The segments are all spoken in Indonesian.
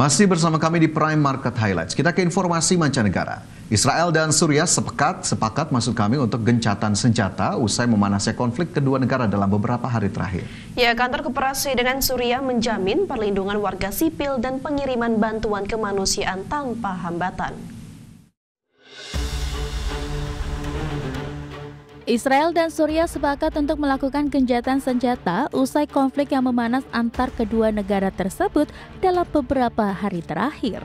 Masih bersama kami di Prime Market Highlights. Kita ke informasi mancanegara. Israel dan Suriah sepakat maksud kami untuk gencatan senjata usai memanasnya konflik kedua negara dalam beberapa hari terakhir. Ya, kantor kepresidenan Suriah menjamin perlindungan warga sipil dan pengiriman bantuan kemanusiaan tanpa hambatan. Israel dan Suriah sepakat untuk melakukan gencatan senjata usai konflik yang memanas antar kedua negara tersebut dalam beberapa hari terakhir.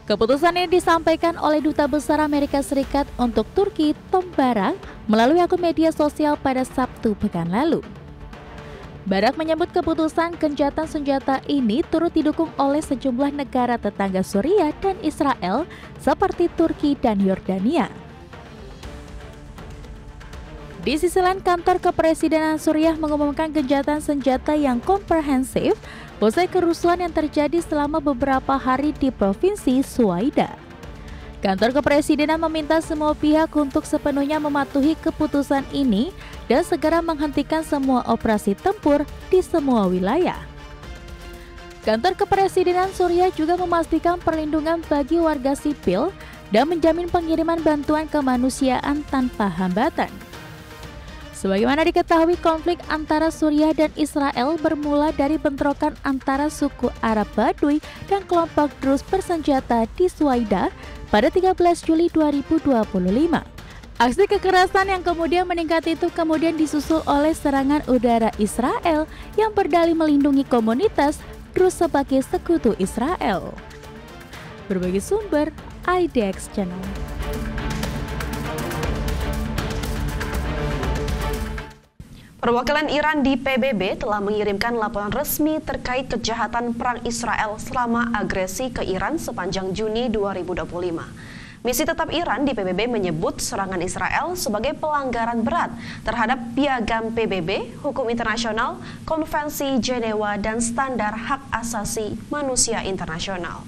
Keputusan ini disampaikan oleh Duta Besar Amerika Serikat untuk Turki, Tom Barak, melalui akun media sosial pada Sabtu pekan lalu. Barak menyebut keputusan gencatan senjata ini turut didukung oleh sejumlah negara tetangga Suriah dan Israel seperti Turki dan Yordania. Di sisi lain, kantor kepresidenan Suriah mengumumkan gencatan senjata yang komprehensif usai kerusuhan yang terjadi selama beberapa hari di Provinsi Suwaida. Kantor kepresidenan meminta semua pihak untuk sepenuhnya mematuhi keputusan ini dan segera menghentikan semua operasi tempur di semua wilayah. Kantor kepresidenan Suriah juga memastikan perlindungan bagi warga sipil dan menjamin pengiriman bantuan kemanusiaan tanpa hambatan. Sebagaimana diketahui, konflik antara Suriah dan Israel bermula dari bentrokan antara suku Arab Baduy dan kelompok Druze bersenjata di Suwaida pada 13 Juli 2025. Aksi kekerasan yang kemudian meningkat itu kemudian disusul oleh serangan udara Israel yang berdalih melindungi komunitas Druze sebagai sekutu Israel. Berbagai sumber, IDX Channel. Perwakilan Iran di PBB telah mengirimkan laporan resmi terkait kejahatan perang Israel selama agresi ke Iran sepanjang Juni 2025. Misi tetap Iran di PBB menyebut serangan Israel sebagai pelanggaran berat terhadap piagam PBB, hukum internasional, konvensi Jenewa, dan standar hak asasi manusia internasional.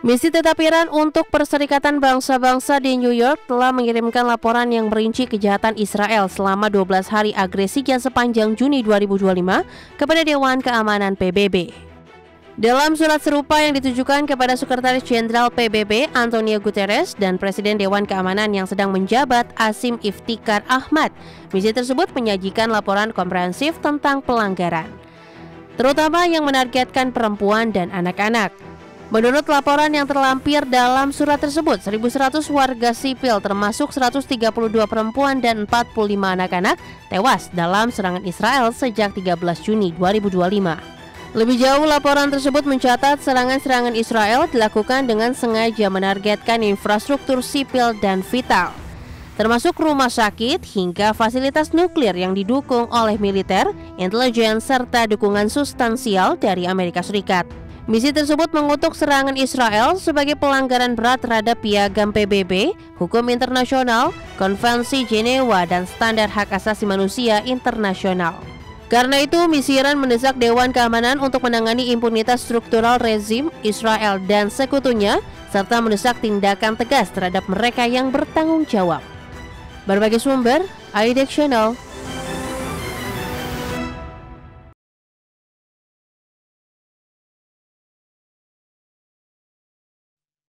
Misi tetap Iran untuk Perserikatan Bangsa-Bangsa di New York telah mengirimkan laporan yang merinci kejahatan Israel selama 12 hari agresinya sepanjang Juni 2025 kepada Dewan Keamanan PBB. Dalam surat serupa yang ditujukan kepada Sekretaris Jenderal PBB Antonio Guterres dan Presiden Dewan Keamanan yang sedang menjabat Asim Iftikhar Ahmad, misi tersebut menyajikan laporan komprehensif tentang pelanggaran, terutama yang menargetkan perempuan dan anak-anak. Menurut laporan yang terlampir dalam surat tersebut, 1.100 warga sipil termasuk 132 perempuan dan 45 anak-anak tewas dalam serangan Israel sejak 13 Juni 2025. Lebih jauh, laporan tersebut mencatat serangan-serangan Israel dilakukan dengan sengaja menargetkan infrastruktur sipil dan vital, termasuk rumah sakit hingga fasilitas nuklir yang didukung oleh militer, intelijen, serta dukungan substansial dari Amerika Serikat. Misi tersebut mengutuk serangan Israel sebagai pelanggaran berat terhadap piagam PBB, hukum internasional, konvensi Jenewa, dan standar hak asasi manusia internasional. Karena itu, misi Iran mendesak Dewan Keamanan untuk menangani impunitas struktural rezim Israel dan sekutunya, serta mendesak tindakan tegas terhadap mereka yang bertanggung jawab. Berbagai sumber, IDX Channel.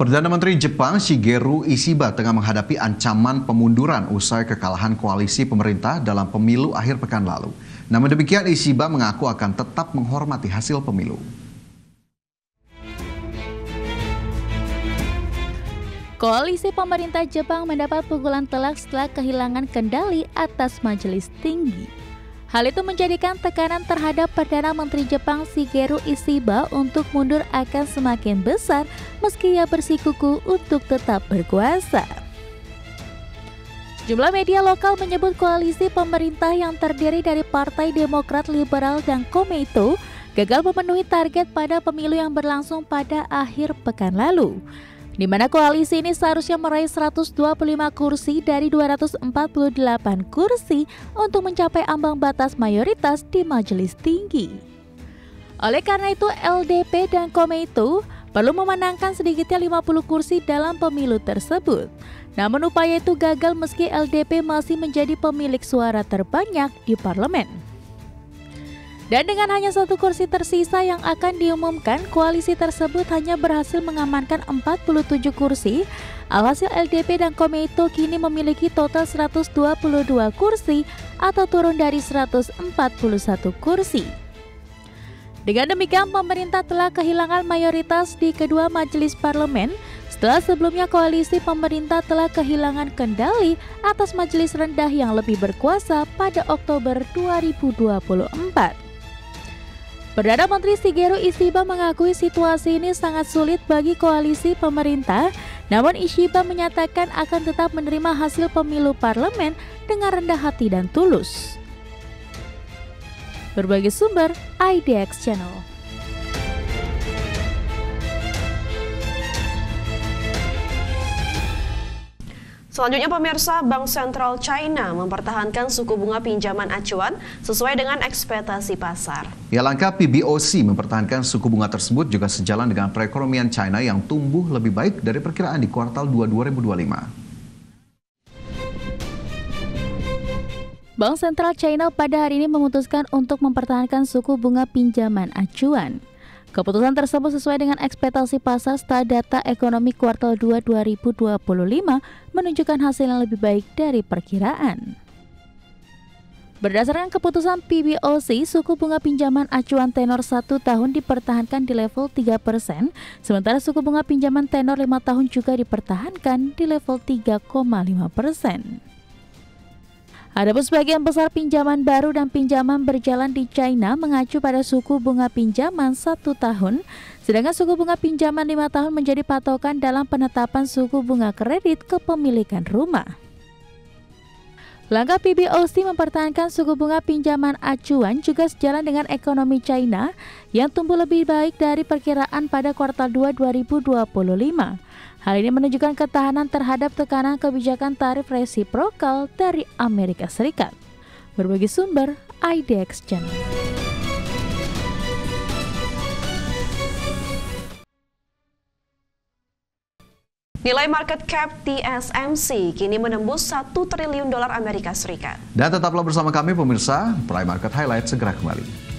Perdana Menteri Jepang Shigeru Ishiba tengah menghadapi ancaman pemunduran usai kekalahan koalisi pemerintah dalam pemilu akhir pekan lalu. Namun demikian, Ishiba mengaku akan tetap menghormati hasil pemilu. Koalisi pemerintah Jepang mendapat pukulan telak setelah kehilangan kendali atas majelis tinggi. Hal itu menjadikan tekanan terhadap Perdana Menteri Jepang Shigeru Ishiba untuk mundur akan semakin besar meski ia bersikukuh untuk tetap berkuasa. Jumlah media lokal menyebut koalisi pemerintah yang terdiri dari Partai Demokrat Liberal dan Komeito gagal memenuhi target pada pemilu yang berlangsung pada akhir pekan lalu, di mana koalisi ini seharusnya meraih 125 kursi dari 248 kursi untuk mencapai ambang batas mayoritas di majelis tinggi. Oleh karena itu, LDP dan Komeito perlu memenangkan sedikitnya 50 kursi dalam pemilu tersebut. Namun upaya itu gagal meski LDP masih menjadi pemilik suara terbanyak di parlemen. Dan dengan hanya 1 kursi tersisa yang akan diumumkan, koalisi tersebut hanya berhasil mengamankan 47 kursi. Alhasil LDP dan Komeito kini memiliki total 122 kursi atau turun dari 141 kursi. Dengan demikian, pemerintah telah kehilangan mayoritas di kedua majelis parlemen setelah sebelumnya koalisi pemerintah telah kehilangan kendali atas majelis rendah yang lebih berkuasa pada Oktober 2024. Perdana Menteri Shigeru Ishiba mengakui situasi ini sangat sulit bagi koalisi pemerintah, namun Ishiba menyatakan akan tetap menerima hasil pemilu parlemen dengan rendah hati dan tulus. Berbagai sumber, IDX Channel. Selanjutnya pemirsa, Bank Sentral China mempertahankan suku bunga pinjaman acuan sesuai dengan ekspektasi pasar. Ya, langkah PBOC mempertahankan suku bunga tersebut juga sejalan dengan perekonomian China yang tumbuh lebih baik dari perkiraan di kuartal 2 2025. Bank Sentral China pada hari ini memutuskan untuk mempertahankan suku bunga pinjaman acuan. Keputusan tersebut sesuai dengan ekspektasi pasar setelah data ekonomi kuartal 2 2025 menunjukkan hasil yang lebih baik dari perkiraan. Berdasarkan keputusan PBOC, suku bunga pinjaman acuan tenor 1 tahun dipertahankan di level 3%, sementara suku bunga pinjaman tenor 5 tahun juga dipertahankan di level 3,5%. Adapun sebagian besar pinjaman baru dan pinjaman berjalan di China mengacu pada suku bunga pinjaman 1 tahun, sedangkan suku bunga pinjaman 5 tahun menjadi patokan dalam penetapan suku bunga kredit kepemilikan rumah. Langkah PBOC mempertahankan suku bunga pinjaman acuan juga sejalan dengan ekonomi China yang tumbuh lebih baik dari perkiraan pada kuartal 2 2025. Hal ini menunjukkan ketahanan terhadap tekanan kebijakan tarif resiprokal dari Amerika Serikat. Berbagai sumber, IDX Channel. Nilai market cap TSMC kini menembus $1 triliun Amerika Serikat. Dan tetaplah bersama kami pemirsa, Prime Market Highlight segera kembali.